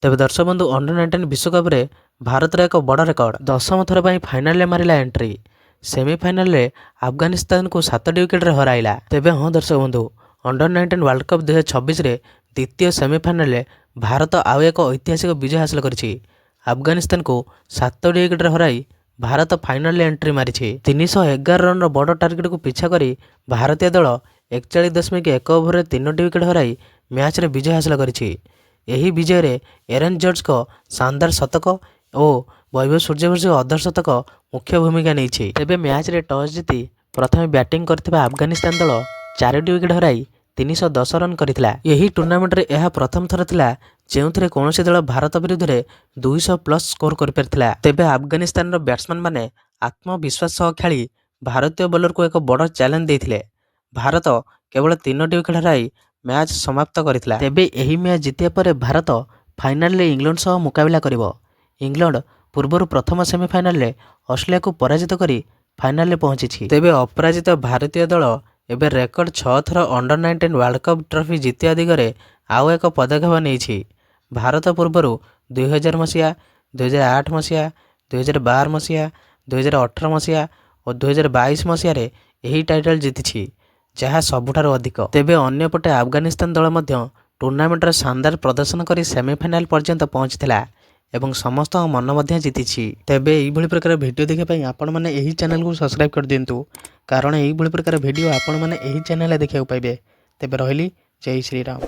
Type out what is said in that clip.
तेबे दर्शक बंधु अंडर-19 विश्वकप रे भारतर एक बड़ रेकर्ड 10ମ थर पर फाइनाल मारिला एंट्री। सेमिफाइनाल रे अफगानिस्तान को 7टी विकेट रे हराइला। तेबे हाँ दर्शक बंधु अंडर-19 वर्ल्ड कप 2026 रे द्वितीय सेमिफाइनाल रे भारत आउ एक ऐतिहासिक विजय हासिल करिछि। अफगानिस्तान को 7टी विकेट रे हराई भारत फाइनाल एंट्री मारी 311 रन बड़ टार्गेट को पीछा करी भारतीय दल 41.1 ओवर 3टी विकेट हराई मैच रे विजय हासिल करिछि। यही विजय रे एरन जॉर्ज को शानदार शतक और वैभव सूर्यवंशी अर्धशतक मुख्य भूमिका नहीं। तेबे मैच रे टॉस जीति प्रथमे बैटिंग करथिबा अफगानिस्तान दल 4टी विकेट हराई 310 रन करथिला। यही टूर्नामेंट रे यह प्रथम थर थिला जेउथरे कोनोसी दल भारत विरुद्ध रे 200 प्लस स्कोर कर परथिला। तेबे अफगानिस्तान रो बैट्समैन माने आत्मविश्वास सह खेली भारतीय बॉलर को एक बड़ चैलेंज देथिले। भारत केवल 3टी विकेट हराई मैच समाप्त करथिला। तेबे एही मैच जितिया पर भारत फाइनाल रे इंग्लैंड सह मुकाबला करिवो। इंग्लैंड पूर्वर प्रथम सेमिफाइनाल रे ऑस्ट्रेलिया को पराजित करी फाइनाल रे पहुंची। तेबे अपराजित भारतीय दल एबे रेकर्ड 6 थर अंडर-19 वर्ल्ड कप ट्रॉफी जितिया दिगरे आउ एक पदक्षेप नेइछि। भारत पूर्वर 2000 मसीहा 2008 मसीहा 2012 मसीहा 2018 मसीहा और 2022 मसीहा रे एही टाइटल जीतिछि जहाँ सबुठारु अधिक। तेबे अन्यपटे अफगानिस्तान दल मध्य टूर्नामेंट रे शानदार प्रदर्शन करी सेमिफाइनाल पर्यंत पहुंचीथिला एवं समस्त मन मध्य जीतिछि। तेबे एही भली प्रकार वीडियो देखिया पई आपण माने एही चैनल को सब्सक्राइब कर दियंतु कारण एही भली प्रकार वीडियो आपण माने एही चैनल देखिया पाइबे। तेबे रहिली जय श्री राम।